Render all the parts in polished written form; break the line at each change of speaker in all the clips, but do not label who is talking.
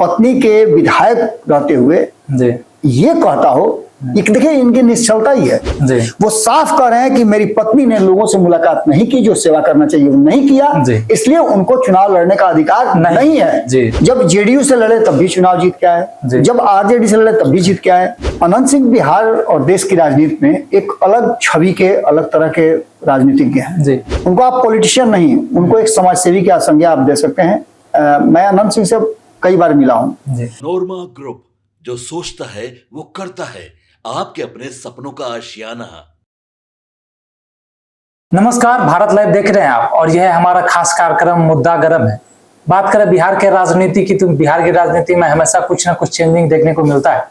पत्नी के विधायक रहते हुए ये कहता हो, देखिए इनकी निश्चलता ही है। वो साफ कह रहे हैं कि मेरी पत्नी ने लोगों से मुलाकात नहीं की, जो सेवा करना चाहिए वो नहीं किया, इसलिए उनको चुनाव लड़ने का अधिकार नहीं है। जब जेडीयू से लड़े तब भी चुनाव जीत के आए, जब आरजेडी से लड़े तब भी जीत के आए। अनंत सिंह बिहार और देश की राजनीति में एक अलग छवि के, अलग तरह के राजनीतिज्ञ हैं। उनको आप पॉलिटिशियन नहीं, उनको एक समाज सेवी की संज्ञा आप दे सकते हैं। मैं अनंत सिंह से कई बार मिला हूँ।
नोरमा ग्रुप, जो सोचता है वो करता है, आपके अपने सपनों का आशियाना।
नमस्कार, भारत लाइव देख रहे हैं आप और यह है हमारा खास कार्यक्रम मुद्दा गरम है। बात करें बिहार के राजनीति की, तो बिहार की राजनीति में हमेशा कुछ ना कुछ चेंजिंग देखने को मिलता है।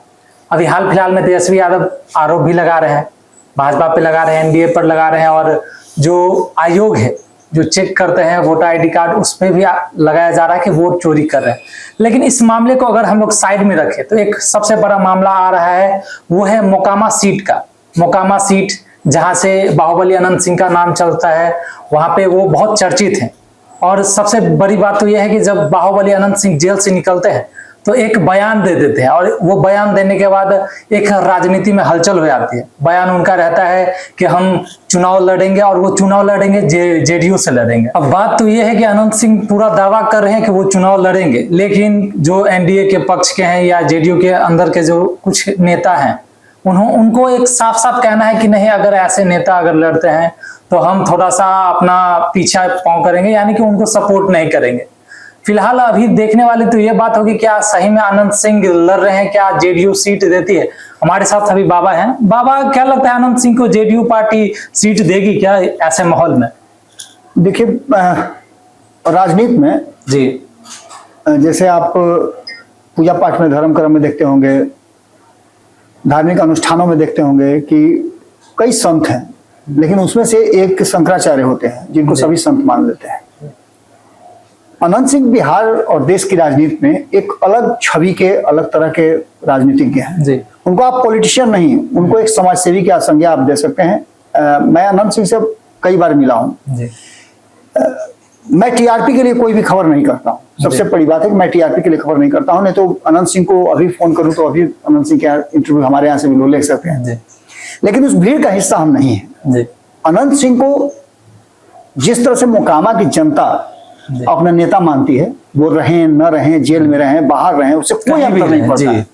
अभी हाल फिलहाल में तेजस्वी यादव आरोप भी लगा रहे हैं, भाजपा पे लगा रहे हैं, एनडीए पर लगा रहे हैं, और जो आयोग है जो चेक करते हैं वोटर आईडी कार्ड, उस पर भी लगाया जा रहा है कि वोट चोरी कर रहे हैं। लेकिन इस मामले को अगर हम लोग साइड में रखें तो एक सबसे बड़ा मामला आ रहा है, वो है मोकामा सीट का। मोकामा सीट जहां से बाहुबली अनंत सिंह का नाम चलता है, वहां पे वो बहुत चर्चित हैं। और सबसे बड़ी बात तो यह है कि जब बाहुबली अनंत सिंह जेल से निकलते हैं तो एक बयान दे देते हैं, और वो बयान देने के बाद एक राजनीति में हलचल हो जाती है। बयान उनका रहता है कि हम चुनाव लड़ेंगे, और वो चुनाव लड़ेंगे जेडीयू से लड़ेंगे। अब बात तो ये है कि अनंत सिंह पूरा दावा कर रहे हैं कि वो चुनाव लड़ेंगे, लेकिन जो एनडीए के पक्ष के हैं या जेडीयू के अंदर के जो कुछ नेता हैं, उनको एक साफ साफ कहना है कि नहीं, अगर ऐसे नेता अगर लड़ते हैं तो हम थोड़ा सा अपना पीछा पाँव करेंगे, यानी कि उनको सपोर्ट नहीं करेंगे। फिलहाल अभी देखने वाली तो ये बात होगी, क्या सही में अनंत सिंह लड़ रहे हैं, क्या जेडीयू सीट देती है। हमारे साथ अभी बाबा हैं। बाबा, क्या लगता है अनंत सिंह को जेडीयू पार्टी सीट देगी क्या ऐसे माहौल में?
देखिए, राजनीति में
जी,
जैसे आप पूजा पाठ में, धर्म कर्म में देखते होंगे, धार्मिक अनुष्ठानों में देखते होंगे कि कई संत हैं, लेकिन उसमें से एक शंकराचार्य होते हैं जिनको सभी संत मान लेते हैं। अनंत सिंह बिहार और देश की राजनीति में एक अलग छवि के, अलग तरह के राजनीतिज्ञ हैं। उनको आप पॉलिटिशियन नहीं, उनको एक समाज सेवी की संज्ञा आप दे सकते हैं। मैं अनंत सिंह से कई बार मिला हूँ। मैं टीआरपी के लिए कोई भी खबर नहीं करता हूँ। सबसे बड़ी बात है कि मैं टीआरपी के लिए खबर नहीं करता हूँ, नहीं तो अनंत सिंह को अभी फोन करूँ तो अभी अनंत सिंह का इंटरव्यू हमारे यहाँ से भी लोग ले सकते हैं, लेकिन उस भीड़ का हिस्सा हम नहीं है। अनंत सिंह को जिस तरह से मोकामा की जनता अपना नेता मानती है, वो रहें न रहें, जेल में रहें, बाहर रहें, उससे कोई अंतर नहीं पड़ता है।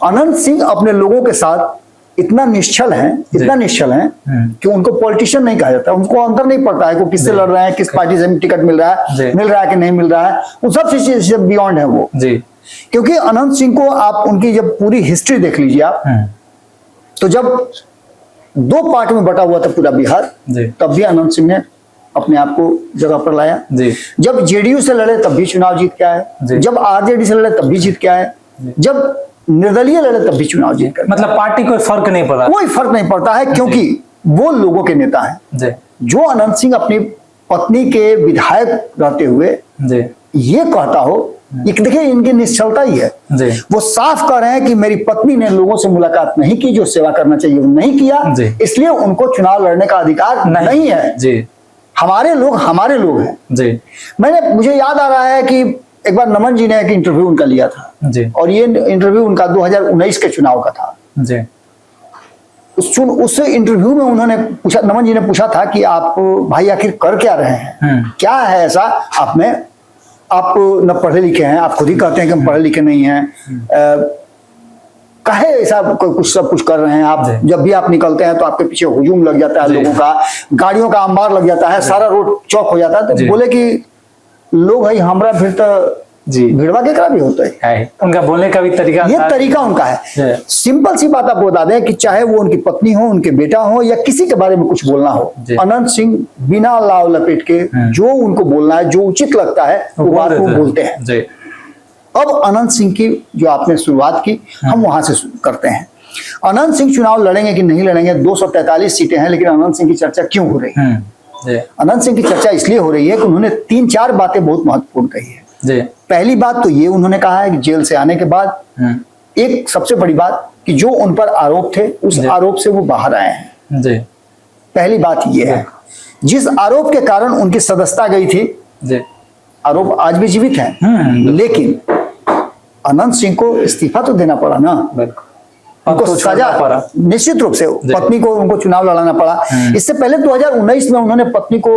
अनंत सिंह अपने लोगों के साथ इतना निश्चल हैं, इतना निश्चल हैं कि उनको पॉलिटिशियन नहीं कहा जाता। उनको अंतर नहीं पड़ता है कि किससे लड़ रहे हैं, किस पार्टी से टिकट मिल रहा है कि नहीं मिल रहा है। उन सब चीज बियॉन्ड है वो। क्योंकि अनंत सिंह को आप उनकी जब पूरी हिस्ट्री देख लीजिए आप, तो जब दो पार्ट में बटा हुआ था पूरा बिहार, तब भी अनंत सिंह ने अपने आप को जगह पर लाया। जब जेडीयू से लड़े तब भी चुनाव जीत के आए, जब आरजेडी से लड़े तब भी जीत के आए, जब निर्दलीय लड़े तब भी चुनाव जीत कर।
मतलब पार्टी कोई फर्क नहीं पड़ा,
कोई फर्क नहीं पड़ता है, क्योंकि वो लोगों के नेता हैं। जो अनंत सिंह अपनी पत्नी के विधायक रहते हुए ये कहता हो, देखिए इनकी निश्चलता ही है। वो साफ कह रहे हैं कि मेरी पत्नी ने लोगों से मुलाकात नहीं की, जो सेवा करना चाहिए वो नहीं किया, इसलिए उनको चुनाव लड़ने का अधिकार नहीं है। हमारे लोग हैं। मुझे याद आ रहा है कि एक बार नमन जी ने एक इंटरव्यू उनका लिया था, और ये इंटरव्यू उनका 2019 के चुनाव का था। उस इंटरव्यू में उन्होंने पूछा, नमन जी ने पूछा था कि आप भाई आखिर कर क्या रहे हैं, क्या है ऐसा आप में, आप न पढ़े लिखे हैं, आप खुद ही कहते हैं कि हम पढ़े लिखे नहीं हैं, काहे ऐसा कुछ सब कुछ कर रहे हैं आप। जब भी आप निकलते हैं तो आपके पीछे हुजूम लग जाता है लोगों का, गाड़ियों का अंबार लग जाता है, सारा रोड चौक हो जाता है। तो बोले कि लोग है हमरा फिर तो भिड़वा के करा भी होता है।
उनका बोलने का भी तरीका,
ये तरीका उनका है। सिंपल सी बात आपको बता दें कि चाहे वो उनकी पत्नी हो, उनके बेटा हो, या किसी के बारे में कुछ बोलना हो, अनंत सिंह बिना लाव लपेट के जो उनको बोलना है, जो उचित लगता है वो बात वो बोलते हैं। अब अनंत सिंह की जो आपने शुरुआत की, हम वहां से करते हैं। अनंत सिंह चुनाव लड़ेंगे कि नहीं लड़ेंगे, 243 सीटें हैं, लेकिन अनंत सिंह की चर्चा क्यों हो रही है? अनंत सिंह की चर्चा इसलिए हो रही है कि उन्होंने 3-4 बातें बहुत महत्वपूर्ण कही है। पहली बात तो ये उन्होंने कहा है कि जेल से आने के बाद एक सबसे बड़ी बात कि जो उन पर आरोप थे, उस आरोप से वो बाहर आए हैं। पहली बात ये है, जिस आरोप के कारण उनकी सदस्यता गई थी, आरोप आज भी जीवित है, लेकिन अनंत सिंह को इस्तीफा तो देना पड़ा ना, उनको सजा निश्चित रूप से, पत्नी को उनको चुनाव लड़ाना पड़ा। इससे पहले 2019 में उन्होंने पत्नी को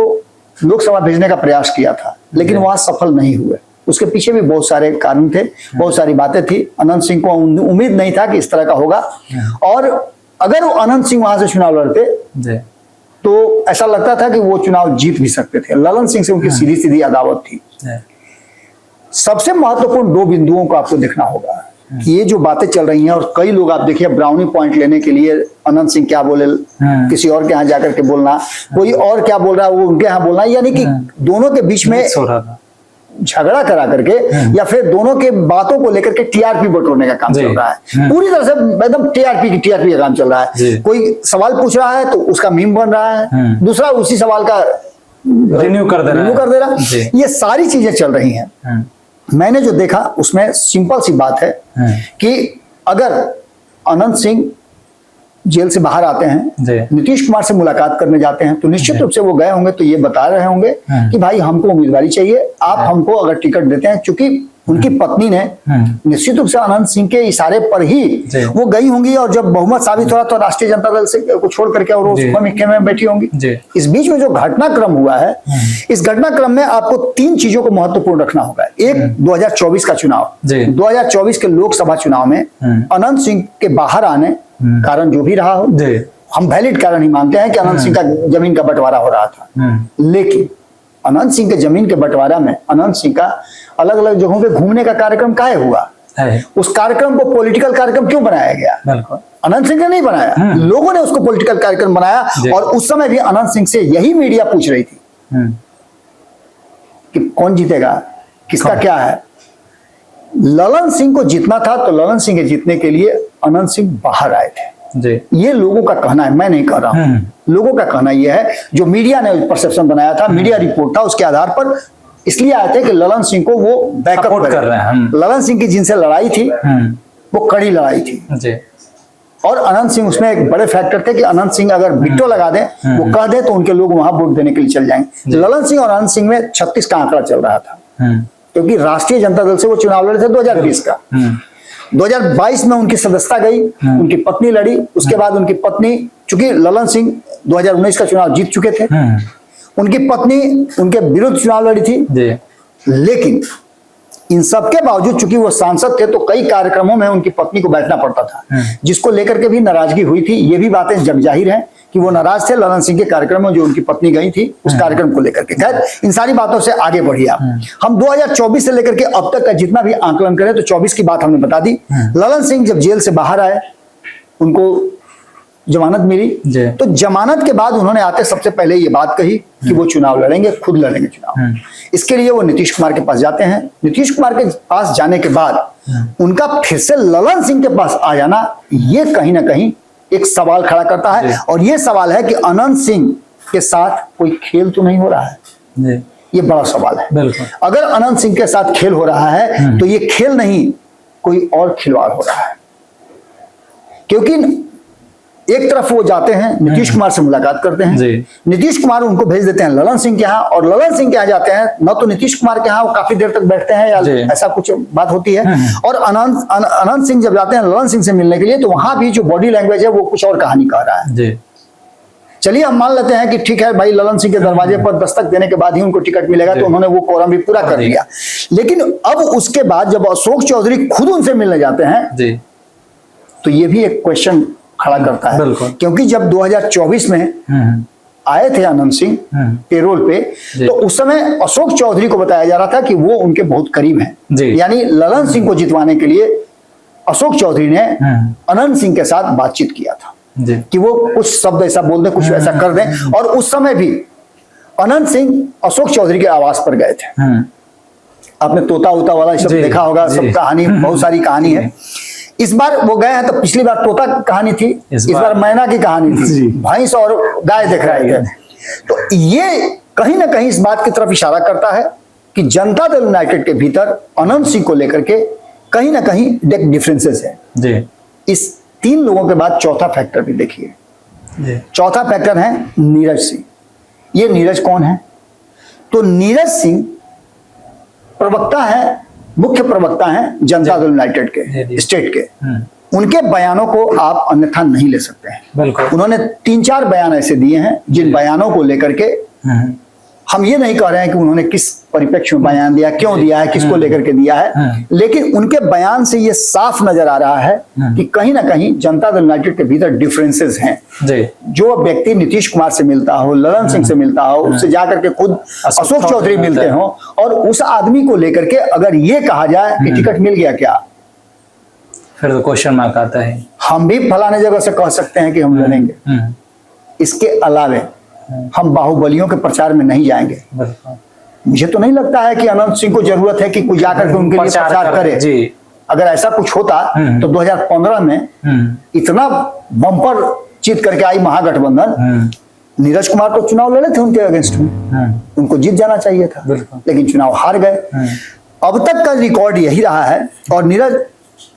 लोकसभा भेजने का प्रयास किया था, लेकिन वहां सफल नहीं हुए। उसके पीछे भी बहुत सारे कारण थे, बहुत सारी बातें थी। अनंत सिंह को उम्मीद नहीं था कि इस तरह का होगा, और अगर वो अनंत सिंह वहां से चुनाव लड़ते तो ऐसा लगता था कि वो चुनाव जीत भी सकते थे। ललन सिंह से उनकी सीधी सीधी अदावत थी। सबसे महत्वपूर्ण दो बिंदुओं को आपको देखना होगा कि ये जो बातें चल रही हैं, और कई लोग आप देखिए ब्राउनी पॉइंट लेने के लिए अनंत सिंह क्या बोले, किसी और के यहाँ जाकर के बोलना, कोई और क्या बोल रहा है वो उनके यहाँ बोलना, यानी कि दोनों के बीच में झगड़ा करा करके या फिर दोनों के बातों को लेकर के टीआरपी बटोरने का काम चल रहा है। पूरी तरह से एकदम टीआरपी का काम चल रहा है। कोई सवाल पूछ रहा है तो उसका मीम बन रहा है, दूसरा उसी सवाल का
रिन्यू कर दे रहा।
ये सारी चीजें चल रही हैं। मैंने जो देखा उसमें सिंपल सी बात है कि अगर अनंत सिंह जेल से बाहर आते हैं, नीतीश कुमार से मुलाकात करने जाते हैं, तो निश्चित रूप से वो गए होंगे तो ये बता रहे होंगे कि भाई हमको उम्मीदवारी चाहिए, आप हमको अगर टिकट देते हैं। चूंकि उनकी पत्नी ने निश्चित रूप से अनंत सिंह के इशारे पर ही वो गई होंगी, और जब बहुमत साबित हो रहा तो राष्ट्रीय जनता दल से को छोड़ करके और वो मिक्के में बैठी होंगी। इस बीच में जो घटनाक्रम हुआ है, इस घटनाक्रम में आपको तीन चीजों को महत्वपूर्ण रखना होगा। एक 2024 का चुनाव, 2024 के लोकसभा चुनाव में अनंत सिंह के बाहर आने कारण जो भी रहा हो, हम वैलिड कारण ही मानते हैं कि अनंत सिंह का जमीन का बंटवारा हो रहा था, लेकिन अनंत सिंह के जमीन के बंटवारा में अनंत सिंह का अलग अलग जगहों पे घूमने का कार्यक्रम काहे हुआ? उस कार्यक्रम को पॉलिटिकल कार्यक्रम क्यों बनाया गया? अनंत सिंह ने नहीं बनाया, लोगों ने उसको पॉलिटिकल कार्यक्रम बनाया। और उस समय भी अनंत सिंह से यही मीडिया पूछ रही थी कि कौन जीतेगा, किसका क्या है। ललन सिंह को जीतना था तो ललन सिंह के जीतने के लिए अनंत सिंह बाहर आए थे। ये लोगों का कहना है, मैं नहीं कह रहा हूं। लोगों का कहना यह है, जो मीडिया ने परसेप्शन बनाया था, मीडिया रिपोर्ट था, उसके आधार पर इसलिए आए थे कि ललन सिंह को वो बैकअप कर रहे हैं। ललन सिंह की जिनसे लड़ाई थी वो कड़ी लड़ाई थी, और अनंत सिंह उसमें एक बड़े फैक्टर थे कि अनंत सिंह अगर बिट्टो लगा दें, वो कह दे तो उनके लोग वहां वोट देने के लिए चल जाएंगे। ललन सिंह और अनंत सिंह में 36 का आंकड़ा चल रहा था, क्योंकि राष्ट्रीय जनता दल से वो चुनाव लड़े थे 2020 का। 2022 में उनकी सदस्यता गई, उनकी पत्नी लड़ी। उसके बाद उनकी पत्नी, चूंकि ललन सिंह 2019 का चुनाव जीत चुके थे, उनकी पत्नी उनके विरुद्ध चुनाव लड़ी थी। लेकिन इन सब के बावजूद चूंकि वो सांसद थे तो कई कार्यक्रमों में उनकी पत्नी को बैठना पड़ता था, जिसको लेकर के भी नाराजगी हुई थी। ये भी बातें जग जाहिर है कि वो नाराज थे ललन सिंह के कार्यक्रम में जो उनकी पत्नी गई थी उस कार्यक्रम को लेकर के। खैर, इन सारी बातों से आगे बढ़िए आप। हम 2024 से लेकर के अब तक का जितना भी आंकलन करें तो 24 की बात हमने बता दी। ललन सिंह जब जेल से बाहर आए, उनको जमानत मिली, तो जमानत के बाद उन्होंने आते सबसे पहले ये बात कही कि वो चुनाव लड़ेंगे, खुद लड़ेंगे चुनाव। इसके लिए वो नीतीश कुमार के पास जाते हैं। नीतीश कुमार के पास जाने के बाद उनका फिर से ललन सिंह के पास आ जाना, ये कहीं ना कहीं एक सवाल खड़ा करता है। और ये सवाल है कि अनंत सिंह के साथ कोई खेल तो नहीं हो रहा है? ये बड़ा सवाल है। अगर अनंत सिंह के साथ खेल हो रहा है तो ये खेल नहीं, कोई और खिलवाड़ हो रहा है। क्योंकि एक तरफ वो जाते हैं, नीतीश कुमार से मुलाकात करते हैं, नीतीश कुमार उनको भेज देते हैं ललन सिंह के यहाँ, और ललन सिंह के यहाँ जाते हैं, न तो नीतीश कुमार के यहाँ वो काफी देर तक बैठते हैं या ऐसा कुछ बात होती है। और अनंत सिंह जब जाते हैं ललन सिंह से मिलने के लिए, तो वहां भी जो बॉडी लैंग्वेज है वो कुछ और कहानी कह रहा है। चलिए हम मान लेते हैं कि ठीक है भाई, ललन सिंह के दरवाजे पर दस्तक देने के बाद ही उनको टिकट मिलेगा, तो उन्होंने वो कोरम भी पूरा कर लिया। लेकिन अब उसके बाद जब अशोक चौधरी खुद उनसे मिलने जाते हैं, तो ये भी एक क्वेश्चन खड़ा करता है। क्योंकि जब 2024 में आए थे अनंत सिंह पेरोल पे, तो उस समय अशोक चौधरी को बताया जा रहा था कि वो उनके बहुत करीब हैं। यानी ललन सिंह को जितवाने के लिए अशोक चौधरी ने अनंत सिंह के साथ बातचीत किया था कि वो कुछ शब्द ऐसा बोल दें, कुछ ऐसा कर दें। और उस समय भी अनंत सिंह अशोक चौधरी के आवास पर गए थे। आपने तोता उता वाला सब देखा होगा, सब कहानी, बहुत सारी कहानी है। इस बार वो गए हैं तो पिछली बार तोता की कहानी थी, इस बार मैना की कहानी थी, भैंस और गाय देख रहे थे। तो ये कहीं ना कहीं इस बात की तरफ इशारा करता है कि जनता दल यूनाइटेड के भीतर अनंत सिंह को लेकर के कहीं ना कहीं डिफरेंसेस है। इस तीन लोगों के बाद चौथा फैक्टर भी देखिए। चौथा फैक्टर है नीरज सिंह। ये नीरज कौन है? तो नीरज सिंह प्रवक्ता है मुख्य प्रवक्ता हैं जनता दल यूनाइटेड के स्टेट के, उनके बयानों को आप अन्यथा नहीं ले सकते हैं।
बिल्कुल।
उन्होंने 3-4 बयान ऐसे दिए हैं जिन बयानों को लेकर के हम ये नहीं कह रहे हैं कि उन्होंने किस परिप्रेक्ष्य में बयान दिया, क्यों दिया है, किसको लेकर के दिया है, लेकिन उनके बयान से ये साफ नजर आ रहा है कि कहीं ना कहीं जनता दल यूनाइटेड के भीतर डिफरेंसेस हैं। जो व्यक्ति नीतीश कुमार से मिलता हो, ललन सिंह से मिलता हो, उससे जाकर के खुद अशोक चौधरी मिलते हो, और उस आदमी को लेकर के अगर ये कहा जाए कि टिकट मिल गया क्या,
फिर तो क्वेश्चन मार्क आता है।
हम भी फलाने जगह से कह सकते हैं कि हम लड़ेंगे, इसके अलावे हम बाहुबलियों के प्रचार में नहीं जाएंगे। मुझे तो नहीं लगता है कि अनंत सिंह को जरूरत है कि कोई जाकर के उनके लिए प्रचार करे। अगर ऐसा कुछ होता तो 2015 में इतना बम्पर जीत करके आई महागठबंधन, नीरज कुमार तो चुनाव लड़े थे उनके अगेंस्ट में, उनको जीत जाना चाहिए था, लेकिन चुनाव हार गए। अब तक का रिकॉर्ड यही रहा है, और नीरज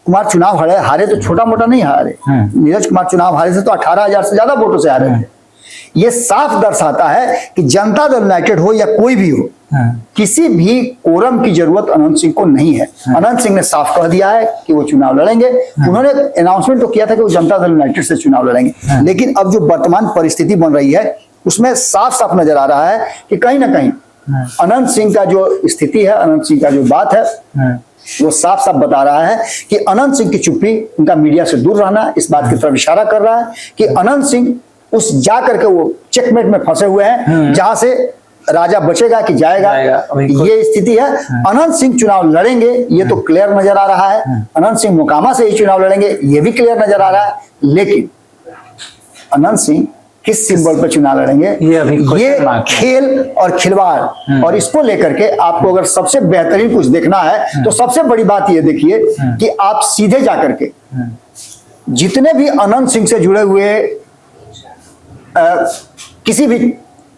कुमार चुनाव हारे तो छोटा मोटा नहीं हारे, नीरज कुमार चुनाव हारे थे तो 18,000 से ज्यादा वोटों से हारे थे। ये साफ दर्शाता है कि जनता दल यूनाइटेड हो या कोई भी हो, किसी भी कोरम की जरूरत अनंत सिंह को नहीं है। अनंत सिंह ने साफ कह दिया है कि वो चुनाव लड़ेंगे। उन्होंने अनाउंसमेंट तो किया था कि वो जनता दल यूनाइटेड से चुनाव लड़ेंगे, लेकिन अब जो वर्तमान परिस्थिति बन रही है उसमें साफ साफ नजर आ रहा है कि कहीं ना कहीं अनंत सिंह का जो स्थिति है, अनंत सिंह का जो बात है, वो साफ साफ बता रहा है कि अनंत सिंह की चुप्पी, उनका मीडिया से दूर रहना, इस बात की तरफ इशारा कर रहा है कि अनंत सिंह उस जाकर के वो चेकमेट में फंसे हुए हैं जहां से राजा बचेगा कि जाएगा, ये स्थिति है। अनंत सिंह चुनाव लड़ेंगे ये तो क्लियर नजर आ रहा है, अनंत सिंह मोकामा से ही चुनाव लड़ेंगे ये भी क्लियर नजर आ रहा है, लेकिन अनंत सिंह किस सिंबल पर चुनाव लड़ेंगे ये खेल और खिलवाड़, और इसको लेकर के आपको अगर सबसे बेहतरीन कुछ देखना है तो सबसे बड़ी बात ये देखिए कि आप सीधे जाकर के जितने भी अनंत सिंह से जुड़े हुए किसी भी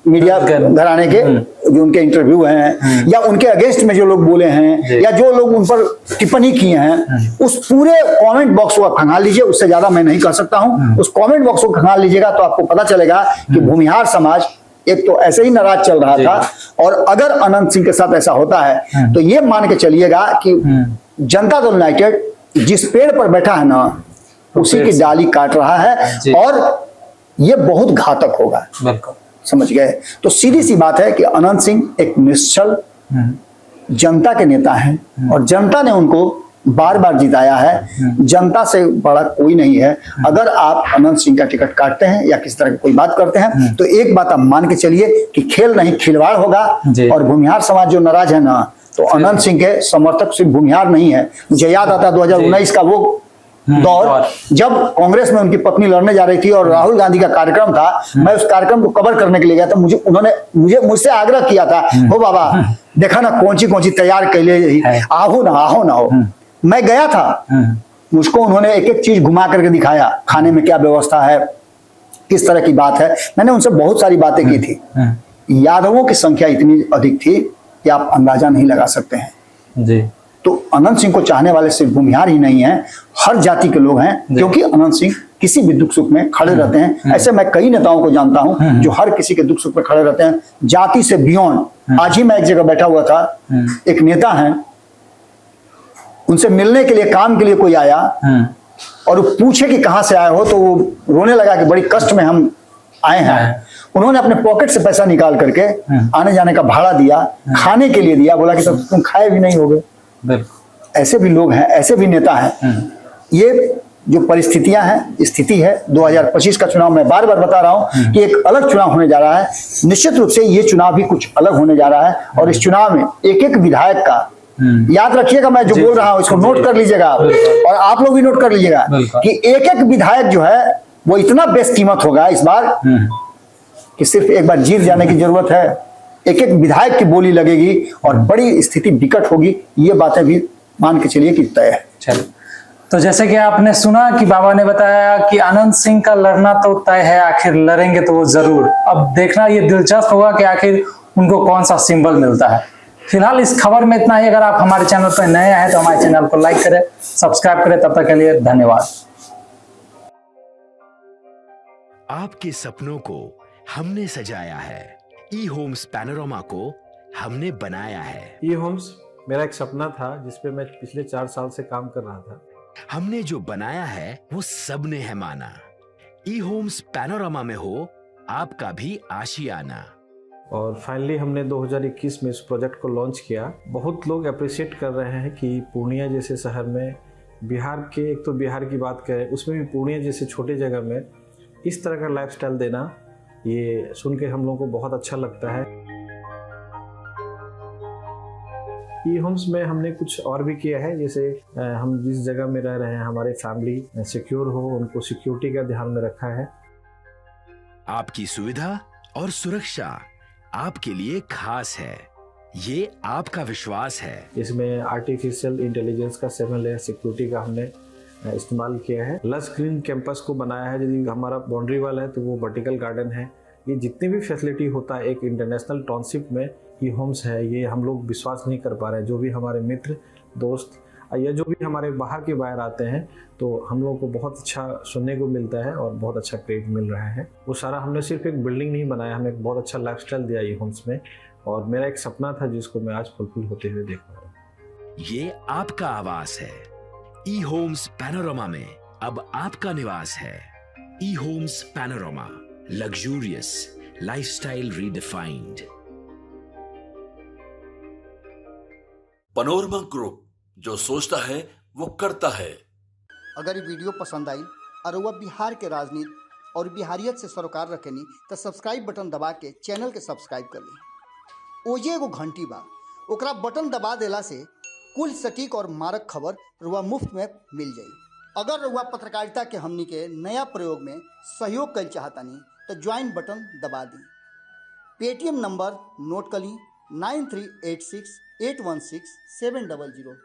मीडिया घराने के जो उनके इंटरव्यू हैं या उनके अगेंस्ट में जो लोग बोले हैं या जो लोग उन पर टिप्पणी किए हैं, उस पूरे कमेंट बॉक्स को खंगाल लीजिए। उससे ज्यादा मैं नहीं कह सकता हूं। उस कमेंट बॉक्स को खंगाल लीजिएगा तो आपको पता चलेगा कि भूमिहार समाज एक तो ऐसे ही नाराज चल रहा था, और अगर अनंत सिंह के साथ ऐसा होता है तो ये मान के चलिएगा कि जनता दल यूनाइटेड जिस पेड़ पर बैठा है ना, उसी की डाली काट रहा है, और ये बहुत घातक होगा। समझ गए? तो सीधी सी बात है कि अनंत सिंह एक निश्चल जनता के नेता हैं, और जनता ने उनको बार बार जिताया है। जनता से बड़ा कोई नहीं है। अगर आप अनंत सिंह का टिकट काटते हैं या किस तरह की कोई बात करते हैं तो एक बात आप मान के चलिए कि खेल नहीं खिलवाड़ होगा, और भूमिहार समाज जो नाराज है ना, तो अनंत सिंह के समर्थक सिर्फ भूमिहार नहीं है। मुझे याद आता 2019 का वो दौर जब कांग्रेस में उनकी पत्नी लड़ने जा रही थी और राहुल गांधी का कार्यक्रम था, मैं उस कार्यक्रम को कवर करने के लिए गया था। मुझसे आग्रह किया था, हो बाबा देखा ना कौन सी तैयार कर ले, आओ ना हो। मैं गया था, मुझको उन्होंने एक एक चीज घुमा करके दिखाया, खाने में क्या व्यवस्था है, किस तरह की बात है। मैंने उनसे बहुत सारी बातें की थी। यादवों की संख्या इतनी अधिक थी कि आप अंदाजा नहीं लगा सकते हैं जी। तो अनंत सिंह को चाहने वाले सिर्फ भूमिहार ही नहीं है, हर जाति के लोग हैं, क्योंकि अनंत सिंह किसी भी दुख सुख में खड़े रहते हैं। ऐसे मैं कई नेताओं को जानता हूं जो हर किसी के दुख सुख में खड़े रहते हैं, जाति से बियॉन्ड। आज ही मैं एक जगह बैठा हुआ था, एक नेता है, उनसे मिलने के लिए, काम के लिए कोई आया और वो पूछे कि कहां से आए हो, तो वो रोने लगा कि बड़ी कष्ट में हम आए हैं। उन्होंने अपने पॉकेट से पैसा निकाल करके आने जाने का भाड़ा दिया, खाने के लिए दिया, बोला कि तो तुम खाए भी नहीं होगे। ऐसे भी लोग हैं, ऐसे भी नेता हैं। ये जो परिस्थितियां हैं, स्थिति है 2025 का चुनाव, मैं बार बार बता रहा हूं कि एक अलग चुनाव होने जा रहा है। निश्चित रूप से ये चुनाव भी कुछ अलग होने जा रहा है, और इस चुनाव में एक एक विधायक का, याद रखिएगा मैं जो बोल रहा हूं इसको नोट कर लीजिएगा, और आप लोग भी नोट कर लीजिएगा कि एक एक विधायक जो है वो इतना बेशकीमत होगा इस बार कि सिर्फ एक बार जीत जाने की जरूरत है। एक एक विधायक की बोली लगेगी और बड़ी स्थिति विकट होगी। ये बातें भी मान के चलिए कि तय है।
चलिए, तो जैसे कि आपने सुना कि बाबा ने बताया कि अनंत सिंह का लड़ना तो तय है, आखिर लड़ेंगे तो वो जरूर। अब देखना ये दिलचस्प होगा कि आखिर उनको कौन सा सिंबल मिलता है। फिलहाल इस खबर में इतना ही। अगर आप हमारे चैनल पर नए हैं तो हमारे चैनल को लाइक करें, सब्सक्राइब करें। तब तक के लिए धन्यवाद।
आपके सपनों को हमने सजाया है, ई होम्स पैनोरामा को हमने बनाया है।
ई होम्स मेरा एक सपना था जिसपे मैं पिछले 4 साल से काम कर रहा था।
हमने जो बनाया है वो सबने है माना। ई होम्स पैनोरामा में हो आपका भी आशियाना।
और फाइनली हमने 2021 में इस प्रोजेक्ट को लॉन्च किया। बहुत लोग अप्रिशिएट कर रहे हैं कि पूर्णिया जैसे शहर में, बिहार के, एक तो बिहार की बात करें उसमें भी पूर्णिया जैसे छोटे जगह में इस तरह का लाइफस्टाइल देना, ये सुन के हम लोगों को बहुत अच्छा लगता है। ई होम्स में हमने कुछ और भी किया है, जैसे हम जिस जगह में रह रहे हैं हमारे फैमिली सिक्योर हो, उनको सिक्योरिटी का ध्यान में रखा है।
आपकी सुविधा और सुरक्षा आपके लिए खास है, ये आपका विश्वास है।
इसमें आर्टिफिशियल इंटेलिजेंस का 7 लेयर सिक्योरिटी का हमने इस्तेमाल किया है। लस ग्रीन कैंपस को बनाया है। यदि हमारा बाउंड्री वाल है तो वो वर्टिकल गार्डन है। ये जितनी भी फैसिलिटी होता है एक इंटरनेशनल टाउनशिप में, ई होम्स है, ये हम लोग विश्वास नहीं कर पा रहे हैं। जो भी हमारे मित्र दोस्त या जो भी हमारे बाहर के बाहर आते हैं तो हम लोगों को बहुत अच्छा सुनने को मिलता है और बहुत अच्छा क्रेडिट मिल रहा है। वो सारा हमने सिर्फ एक बिल्डिंग नहीं बनाया, हमें एक बहुत अच्छा लाइफस्टाइल दिया ई होम्स में, और मेरा एक सपना था जिसको मैं आज फुलफिल होते हुए देख पा रहा हूँ।
ये आपका आवास है। ई होम्स पैनोरामा में अब आपका निवास है। E homes panorama, luxurious lifestyle redefined.
Panorama group, जो सोचता है वो करता है।
अगर ये वीडियो पसंद आई और वह बिहार के राजनीति और बिहारियत से सरोकार रखेनी तो सब्सक्राइब बटन दबा के चैनल के सब्सक्राइब कर ली। ओजे एगो घंटी बा, ओकरा बटन दबा देला से कुल सटीक और मारक खबर रुआ मुफ्त में मिल जाई। अगर रुआ पत्रकारिता के हमनी के नया प्रयोग में सहयोग कर चाहतानी तो ज्वाइन बटन दबा दी। पेटीएम नंबर नोट कर ली 9386816700।